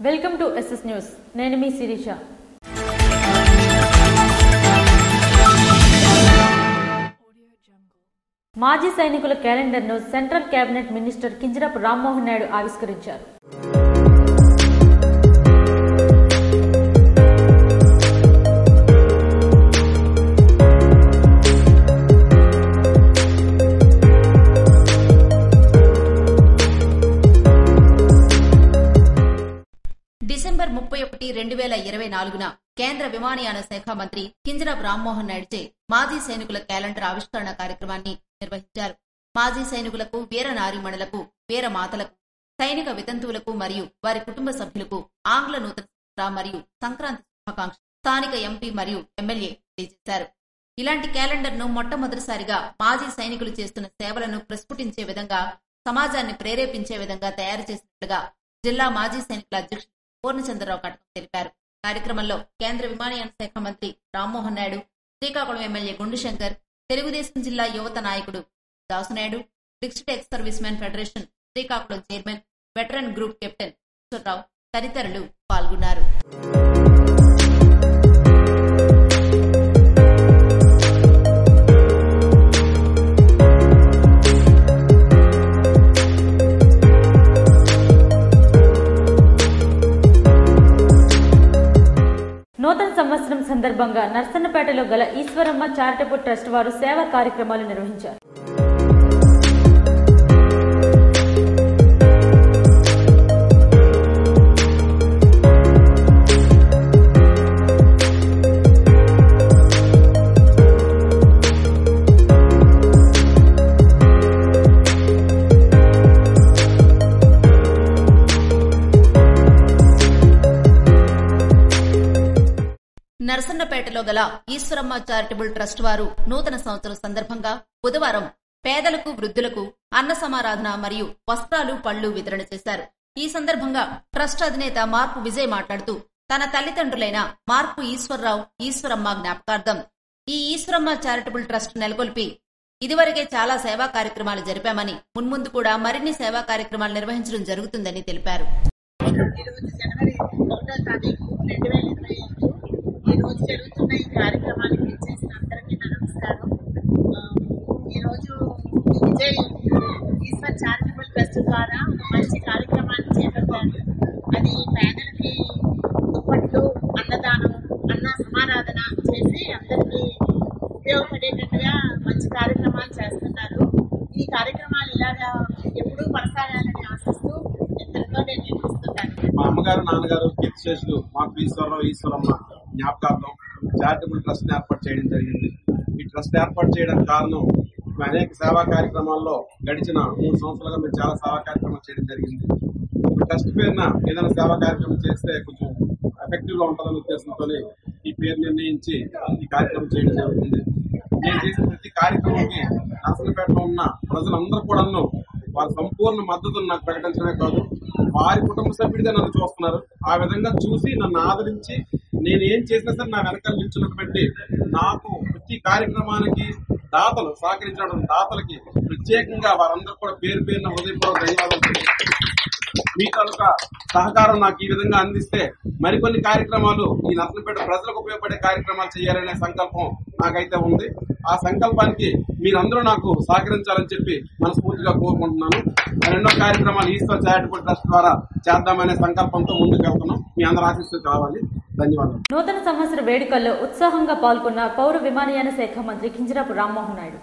Welcome to SS news. నేను మీ శిరీష. మాజీ సైనికుల క్యాలెండర్ను central cabinet minister Kinjarapu Rammohan Naidu ఆవిష్కరించారు. డిసెంబర్ 31, 2024న కేంద్ర విమానయాన శాఖ మంత్రి కింజరాపు రామ్మోహన్ నాయుడుచే మాజీ సైనికుల క్యాలెండర్ ఆవిష్కరణ కార్యక్రమాన్ని నిర్వహించారు. మాజీ సైనికులకు, వీర నారీమణులకు, వీర మాతలకు, సైనిక వితంతువులకు మరియు వారి కుటుంబ సభ్యులకు ఆంగ్ల నూతన సంవత్సర మరియు సంక్రాంతి శుభాకాంక్షలు స్థానిక ఎంపీ మరియు ఎమ్మెల్యే తెలియజేశారు. ఇలాంటి క్యాలెండర్ను మొట్టమొదటిసారిగా మాజీ సైనికులు చేస్తున్న సేవలను ప్రస్ఫుటించే విధంగా, సమాజాన్ని ప్రేరేపించే విధంగా తయారు చేసినట్లుగా జిల్లా మాజీ సైనికుల అధ్యక్షుడు పూర్ణచంద్రరావు కటకం తెలిపారు. కార్యక్రమంలో కేంద్ర విమానయాన శాఖ మంత్రి రామ్మోహన్ నాయుడు, శ్రీకాకుళం ఎమ్మెల్యే గుండుశంకర్, తెలుగుదేశం జిల్లా యువత నాయకుడు Dasu Naidu, district ex service men federation Srikakulam chairman, veteran group captain Rao తదితరులు పాల్గొన్నారు. నూతన సంవత్సరం సందర్భంగా నర్సన్నపేటలో గల ఈశ్వరమ్మ చారిటబుల్ ట్రస్ట్ వారు సేవా కార్యక్రమాలు నిర్వహించారు. నర్సన్నపేటలో గల ఈశ్వరమ్మ చారిటబుల్ ట్రస్ట్ వారు నూతన సంవత్సరం సందర్భంగా బుధవారం పేదలకు, వృద్ధులకు అన్న సమారాధన మరియు వస్త్రాలు, పళ్లు వితరణ చేశారు. ఈ సందర్భంగా ట్రస్ట్ అధినేత మార్పు విజయ్ మాట్లాడుతూ, తన తల్లిదండ్రులైన మార్పు ఈశ్వరరావు, ఈశ్వరమ్మ జ్ఞాపకార్థం ఈ ఈశ్వరమ్మ చారిటబుల్ ట్రస్ట్ నెలకొల్పి ఇదివరకే చాలా సేవా కార్యక్రమాలు జరిపామని, మున్ముందు కూడా మరిన్ని సేవా కార్యక్రమాలు నిర్వహించడం జరుగుతుందని తెలిపారు. ఈ రోజు జరుగుతున్న ఈ కార్యక్రమానికి చేసిన అందరికీ నమస్కారం. ఈ రోజు విజయ్ ఈశ్వర్ చారిటబుల్ ట్రస్ట్ ద్వారా ఒక మంచి కార్యక్రమాన్ని చేపట్టారు. అది పేదలకి దుప్పట్లు, అన్నదానం, అన్న సమారాధన చేసి అందరికీ ఉపయోగపడేటట్టుగా మంచి కార్యక్రమాలు చేస్తున్నారు. ఈ కార్యక్రమాలు ఇలాగా ఎప్పుడూ కొనసాగాలని ఆశిస్తూ ఎంతలో నేను నిర్వహిస్తున్నాను. మా అమ్మగారు, నాన్నగారు కీర్తిశేషులు మార్పు ఈశ్వరరావు, ఈశ్వరమ్మ జ్ఞాపకార్థం చారిటబుల్ ట్రస్ట్ ఏర్పాటు చేయడం జరిగింది. ఈ ట్రస్ట్ ఏర్పాటు చేయడానికి కారణం, అనేక సేవా కార్యక్రమాల్లో గడిచిన 3 సంవత్సరాలుగా మేము చాలా సేవా కార్యక్రమాలు చేయడం జరిగింది. ట్రస్ట్ పేరున ఏదైనా సేవా కార్యక్రమం చేస్తే కొంచెం ఎఫెక్టివ్ గా ఉంటుందనే ఉద్దేశంతో ఈ పేరు నిర్ణయించి ఈ కార్యక్రమం చేయడం జరుగుతుంది. నేను చేసిన ప్రతి కార్యక్రమానికి నర్సన్నపేటలో ఉన్న ప్రజలందరూ కూడా వారి సంపూర్ణ మద్దతును నాకు ప్రకటించడమే కాదు, వారి కుటుంబ సభ్యుడిగా నన్ను చూస్తున్నారు. ఆ విధంగా చూసి నన్ను ఆదరించి నేను ఏం చేసినా సరే నా వెనకాల నిల్చున్నటువంటి నాకు ప్రతి కార్యక్రమానికి దాతలు సహకరించడం, దాతలకి ప్రత్యేకంగా వారందరూ కూడా పేరు పేరున హృదయపూర్వక ధన్యవాదాలు. మీ తాలూకా సహకారం నాకు ఈ విధంగా అందిస్తే మరికొన్ని కార్యక్రమాలు ఈ నర్సన్నపేట ప్రజలకు ఉపయోగపడే కార్యక్రమాలు చేయాలనే సంకల్పం నాకైతే ఉంది. ఆ సంకల్పానికి మీరందరూ నాకు సహకరించాలని చెప్పి మనస్ఫూర్తిగా కోరుకుంటున్నాను. రెండో కార్యక్రమాలు ఈశ్వర్ చారిటబుల్ ట్రస్ట్ ద్వారా చేద్దామనే సంకల్పంతో ముందుకు వెళ్తున్నాం. మీ అందరూ ఆశీస్సులు కావాలి. ధన్యవాదాలు. నూతన సంవత్సర వేడుకల్లో ఉత్సాహంగా పాల్గొన్న పౌర విమానయాన శాఖ మంత్రి కింజరాపు రామ్మోహన్ నాయుడు.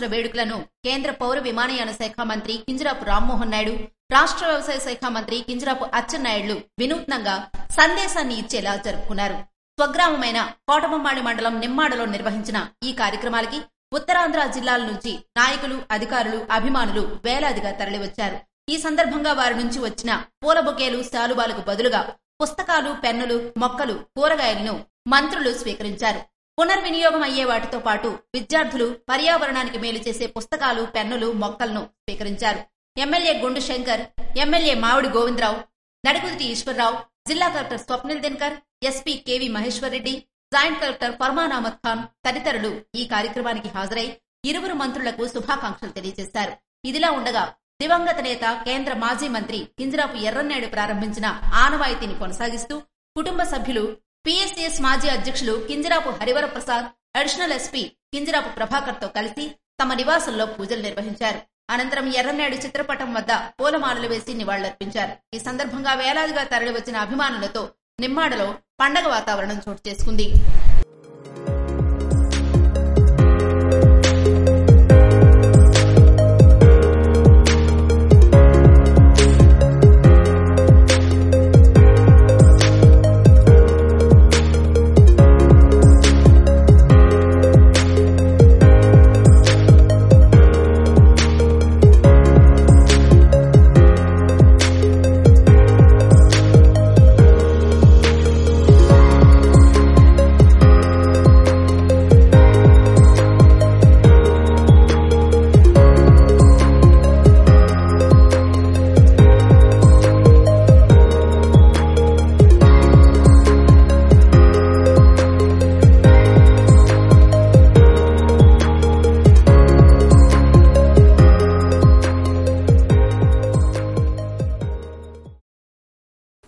సంవత్సర వేడుకలను కేంద్ర పౌర విమానయాన శాఖ మంత్రి కింజరాపు రామ్మోహన్ నాయుడు, రాష్ట్ర వ్యవసాయ శాఖ మంత్రి కింజరాపు అచ్చెన్నాయుడులు వినూత్నంగా సందేశాన్ని ఇచ్చేలా జరుపుకున్నారు. స్వగ్రామమైన కోటబొమ్మాళి మండలం నిమ్మాడలో నిర్వహించిన ఈ కార్యక్రమాలకి ఉత్తరాంధ్ర జిల్లాల నుంచి నాయకులు, అధికారులు, అభిమానులు వేలాదిగా తరలివచ్చారు. ఈ సందర్భంగా వారి నుంచి వచ్చిన పూల బొకేలు, శాలువాలకు బదులుగా పుస్తకాలు, పెన్నులు, మొక్కలు, కూరగాయలను మంత్రులు స్వీకరించారు. పునర్వినియోగం అయ్యే వాటితో పాటు విద్యార్థులు పర్యావరణానికి మేలు చేసే పుస్తకాలు, పెన్నులు, మొక్కలను స్వీకరించారు. ఎమ్మెల్యే గుండు శంకర్, ఎమ్మెల్యే మామిడి గోవిందరావు, నడికుదిటి ఈశ్వరరావు, జిల్లా collector Swapnil Dinakar, SP KV Maheshwar Reddy, joint collector Farman Ahmed Khan తదితరులు ఈ కార్యక్రమానికి హాజరై ఇరువురు మంత్రులకు శుభాకాంక్షలు తెలియజేశారు. ఇదిలా ఉండగా దివంగత నేత, కేంద్ర మాజీ మంత్రి కింజరాపు ఎర్రన్నాయుడు ప్రారంభించిన ఆనవాయితీని కొనసాగిస్తూ కుటుంబ సభ్యులు, పీఎస్సీఎస్ మాజీ అధ్యక్షులు కింజరాపు హరివర ప్రసాద్, అడిషనల్ ఎస్పీ కింజరాపు ప్రభాకర్ తో కలిసి తమ నివాసంలో పూజలు నిర్వహించారు. అనంతరం ఎర్రన్నాయుడు చిత్రపటం వద్ద పూలమాలలు వేసి నివాళులర్పించారు. ఈ సందర్భంగా వేలాదిగా తరలివచ్చిన అభిమానులతో నిమ్మాడలో పండగ వాతావరణం చోటు చేసుకుంది.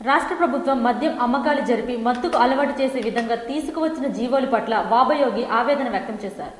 రాష్ట్ర ప్రభుత్వం మద్యం అమ్మకాలు జరిపి మత్తుకు అలవాటు చేసే విధంగా తీసుకువచ్చిన జీవోల పట్ల వాబయోగి ఆవేదన వ్యక్తం చేశారు.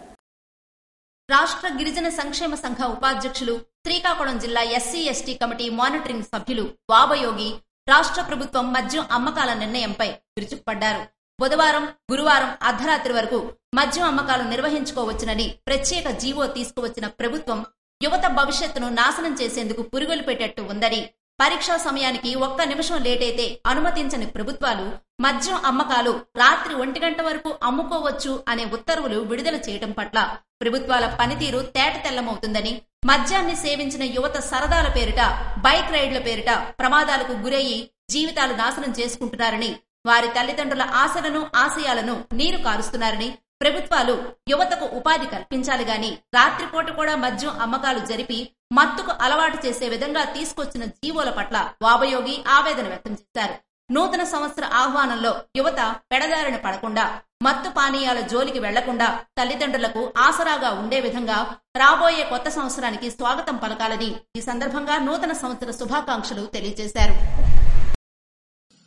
రాష్ట్ర గిరిజన సంక్షేమ సంఘ ఉపాధ్యక్షులు, శ్రీకాకుళం జిల్లా ఎస్సీ ఎస్టీ కమిటీ మానిటరింగ్ సభ్యులు వాబయోగి రాష్ట్ర ప్రభుత్వం మద్యం అమ్మకాల నిర్ణయంపై విరుచుకుపడ్డారు. బుధవారం, గురువారం అర్ధరాత్రి వరకు మద్యం అమ్మకాలు నిర్వహించుకోవచ్చునని ప్రత్యేక జీవో తీసుకువచ్చిన ప్రభుత్వం యువత భవిష్యత్తును నాశనం చేసేందుకు పురుగులు పెట్టేట్టు ఉందని, పరీక్షా సమయానికి ఒక్క నిమిషం లేటైతే అనుమతించని ప్రభుత్వాలు మద్యం అమ్మకాలు రాత్రి 1 గంట వరకు అమ్ముకోవచ్చు అనే ఉత్తర్వులు విడుదల చేయడం పట్ల ప్రభుత్వాల పనితీరు తేటతెల్లమవుతుందని, మద్యాన్ని సేవించిన యువత సరదాల పేరిట, బైక్ రైడ్ల పేరిట ప్రమాదాలకు గురయ్యి జీవితాలు నాశనం చేసుకుంటున్నారని, వారి తల్లిదండ్రుల ఆశలను, ఆశయాలను నీరు కారుస్తున్నారని, ప్రభుత్వాలు యువతకు ఉపాధి కల్పించాలి గాని రాత్రిపూట కూడా మద్యం అమ్మకాలు జరిపి మత్తుకు అలవాటు చేసే విధంగా తీసుకొచ్చిన జీవోల పట్ల వాబయోగి ఆవేదన వ్యక్తం చేశారు. నూతన సంవత్సర ఆహ్వానంలో యువత పెడదారిన పడకుండా, మత్తు పానీయాల జోలికి వెళ్లకుండా తల్లిదండ్రులకు ఆసరాగా ఉండే విధంగా రాబోయే కొత్త సంవత్సరానికి స్వాగతం పలకాలని ఈ సందర్భంగా నూతన సంవత్సర శుభాకాంక్షలు తెలియజేశారు.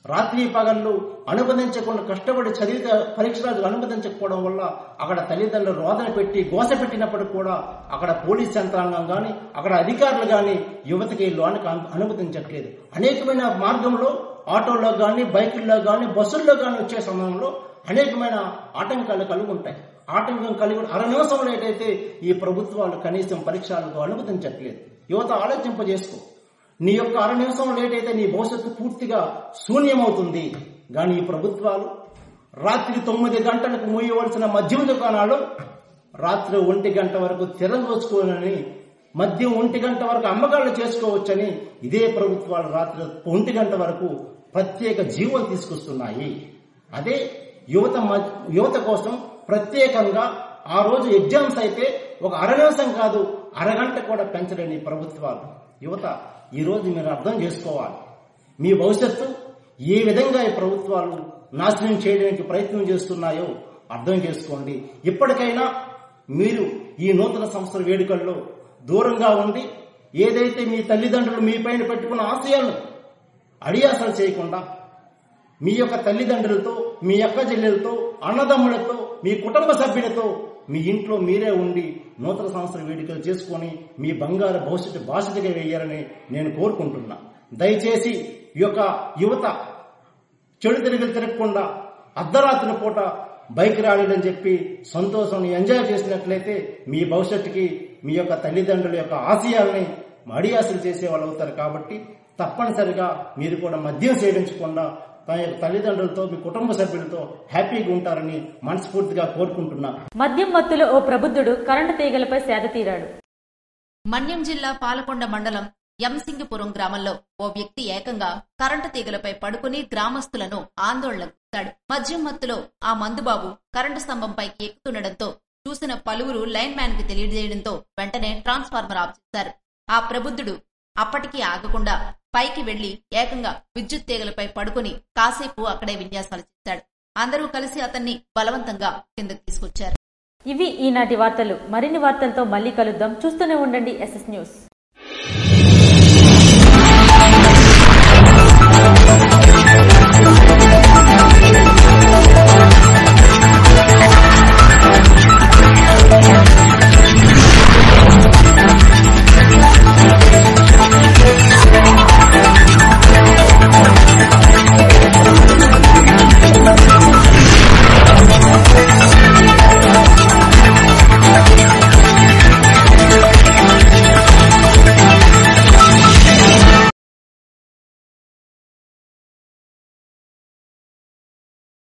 రాత్రి పగళ్ళు అనుబంధించకుండా కష్టపడి చదివితే పరీక్షలు అనుబంధించకపోవడం వల్ల అక్కడ తల్లిదండ్రులు రోదన పెట్టి గోస పెట్టినప్పటికీ కూడా అక్కడ పోలీస్ యంత్రాంగం గాని, అక్కడ అధికారులు గాని యువతకి లోనికి అనుమతించట్లేదు. అనేకమైన మార్గంలో ఆటోల్లో గాని, బైకుల్లో గాని, బస్సుల్లో గాని వచ్చే సమయంలో అనేకమైన ఆటంకాలు కలిగి ఉంటాయి. ఆటంకం కలిగి అరనివసంలో ఏంటైతే ఈ ప్రభుత్వాలు కనీసం పరీక్షలకు అనుమతించట్లేదు. యువత ఆలోచింపజేసుకో, నీ యొక్క 6 నిమిషం లేట్ అయితే నీ భవిష్యత్తు పూర్తిగా శూన్యమవుతుంది. కానీ ఈ ప్రభుత్వాలు రాత్రి 9 గంటలకు మూయవలసిన మద్యం దుకాణాలు రాత్రి 1 గంట వరకు తెరదోచుకోనని, మద్యం 1 గంట వరకు అమ్మకాలు చేసుకోవచ్చని ఇదే ప్రభుత్వాలు రాత్రి 1 గంట వరకు ప్రత్యేక జీవోలు తీసుకొస్తున్నాయి. అదే యువత కోసం ప్రత్యేకంగా ఆ రోజు ఎగ్జామ్స్ అయితే ఒక 1/2 నిమిషం కాదు, అరగంట కూడా పెంచలేని ప్రభుత్వాలు. యువత ఈ రోజు మీరు అర్థం చేసుకోవాలి. మీ భవిష్యత్తు ఏ విధంగా ఈ ప్రభుత్వాలు నాశనం చేయడానికి ప్రయత్నం చేస్తున్నాయో అర్థం చేసుకోండి. ఇప్పటికైనా మీరు ఈ నూతన సంవత్సర వేడుకల్లో దూరంగా ఉండి ఏదైతే మీ తల్లిదండ్రులు మీ పైన పెట్టుకున్న ఆశయాలను అడియాసలు చేయకుండా మీ యొక్క తల్లిదండ్రులతో, మీ అక్క చెల్లెలతో, అన్నదమ్ములతో, మీ కుటుంబ సభ్యులతో మీ ఇంట్లో మీరే ఉండి నూతన సంవత్సర వేడుకలు చేసుకుని మీ బంగారు భవిష్యత్తు బాధ్యతగా వేయాలని నేను కోరుకుంటున్నా. దయచేసి ఈ యొక్క యువత చెడు తిరగకుండా అర్ధరాత్రి పూట బైక్ ర్యాలీలని చెప్పి సంతోషాన్ని ఎంజాయ్ చేసినట్లయితే మీ భవిష్యత్తుకి మీ యొక్క తల్లిదండ్రుల యొక్క ఆశయాల్ని మడియాసులు చేసే వాళ్ళు అవుతారు. కాబట్టి తప్పనిసరిగా మీరు కూడా మద్యం సేవించకుండా తన యొక్క తల్లిదండ్రులతో మీ కుటుంబ సభ్యులతో హ్యాపీగా ఉంటారని మనస్ఫూర్తిగా కోరుకుంటున్నా. మద్యం మత్తులో ఓ ప్రబుద్ధుడు కరెంటు తీగలపై సేద తీరాడు. మన్యం జిల్లా పాలకొండ మండలం ఎంసింగిపురం గ్రామంలో ఓ వ్యక్తి ఏకంగా కరెంటు తీగలపై పడుకుని గ్రామస్తులను ఆందోళనకు గురయ్యాడు. మద్యం మత్తులో ఆ మందుబాబు కరెంటు స్తంభంపైకి ఎక్కుతుండటంతో చూసిన పలువురు లైన్ మ్యాన్ కి తెలియజేయడంతో వెంటనే ట్రాన్స్ఫార్మర్ ఆఫ్ చేశారు. ఆ ప్రబుద్ధుడు అప్పటికీ ఆగకుండా పైకి వెళ్లి ఏకంగా విద్యుత్ తీగలపై పడుకుని కాసేపు అక్కడే విన్యాసాలు చేశాడు. అందరూ కలిసి అతన్ని బలవంతంగా కిందకు తీసుకొచ్చారు. ఇవి ఈనాటి వార్తలు. మరిన్ని వార్తలతో మళ్ళీ కలుద్దాం. చూస్తూనే ఉండండి SS న్యూస్.